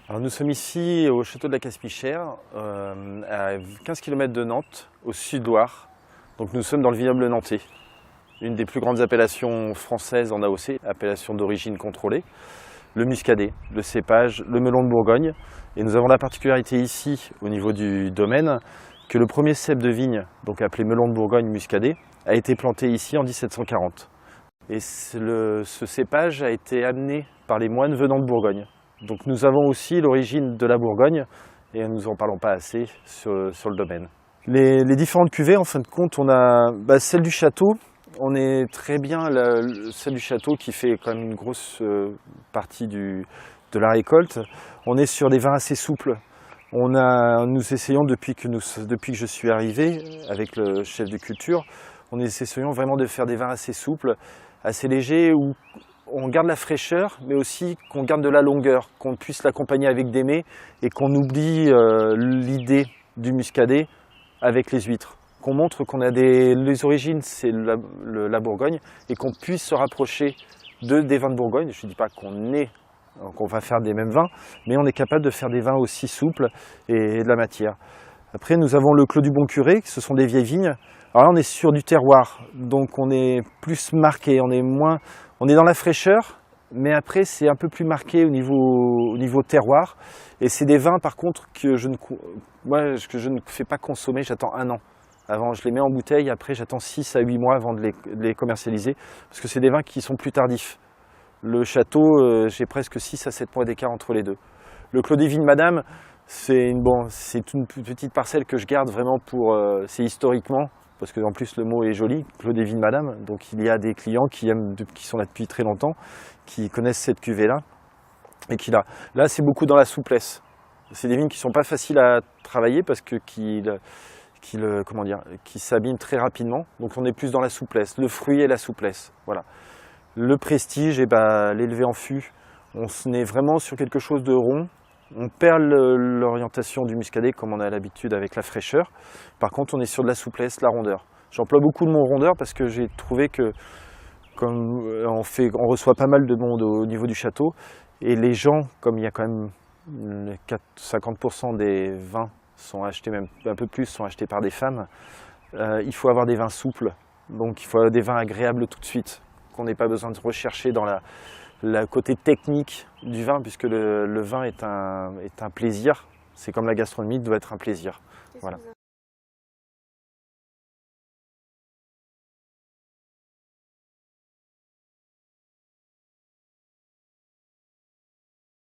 Alors nous sommes ici au château de la Caspichère, à 15 km de Nantes, au sud-Loire. Donc nous sommes dans le vignoble nantais, une des plus grandes appellations françaises en AOC, appellation d'origine contrôlée. Le muscadet, le cépage, le melon de Bourgogne. Et nous avons la particularité ici, au niveau du domaine, que le premier cep de vigne, donc appelé melon de Bourgogne muscadet, a été planté ici en 1740. Et ce cépage a été amené par les moines venant de Bourgogne. Donc nous avons aussi l'origine de la Bourgogne, et nous n'en parlons pas assez sur le domaine. Les différentes cuvées, en fin de compte, on a celle du château. On est très bien celle du château qui fait quand même une grosse partie de la récolte. On est sur des vins assez souples. Nous essayons depuis que je suis arrivé avec le chef de culture, on essayons vraiment de faire des vins assez souples, assez légers, où on garde la fraîcheur, mais aussi qu'on garde de la longueur, qu'on puisse l'accompagner avec des mets et qu'on oublie l'idée du muscadet avec les huîtres. Qu'on montre qu'on a les origines, c'est la Bourgogne, et qu'on puisse se rapprocher des vins de Bourgogne. Je ne dis pas qu'on va faire des mêmes vins, mais on est capable de faire des vins aussi souples et de la matière. Après, nous avons le Clos du Bon Curé, ce sont des vieilles vignes. Alors là, on est sur du terroir, donc on est plus marqué, on est dans la fraîcheur, mais après c'est un peu plus marqué au niveau terroir. Et c'est des vins par contre que je ne fais pas consommer, j'attends 1 an. Avant, je les mets en bouteille, après j'attends 6 à 8 mois avant de les commercialiser, parce que c'est des vins qui sont plus tardifs. Le château, j'ai presque 6 à 7 mois d'écart entre les deux. Le Clos des Vignes Madame, c'est une petite parcelle que je garde vraiment c'est historiquement, parce qu'en plus le mot est joli, Clos des Vignes Madame. Donc il y a des clients qui sont là depuis très longtemps, qui connaissent cette cuvée-là. Et là c'est beaucoup dans la souplesse. C'est des vignes qui ne sont pas faciles à travailler parce que qui s'abîment très rapidement. Donc on est plus dans la souplesse, le fruit et la souplesse. Voilà. Le prestige, l'élevé en fût, on se met vraiment sur quelque chose de rond. On perd l'orientation du muscadet comme on a l'habitude avec la fraîcheur. Par contre, on est sur de la souplesse, la rondeur. J'emploie beaucoup le mot rondeur parce que j'ai trouvé que comme on reçoit pas mal de monde au niveau du château, et les gens, comme il y a quand même 50% des vins sont achetés, même un peu plus, sont achetés par des femmes, il faut avoir des vins souples. Donc il faut avoir des vins agréables tout de suite, qu'on n'ait pas besoin de rechercher dans le côté technique du vin, puisque le vin est un plaisir. C'est comme la gastronomie, doit être un plaisir. Voilà.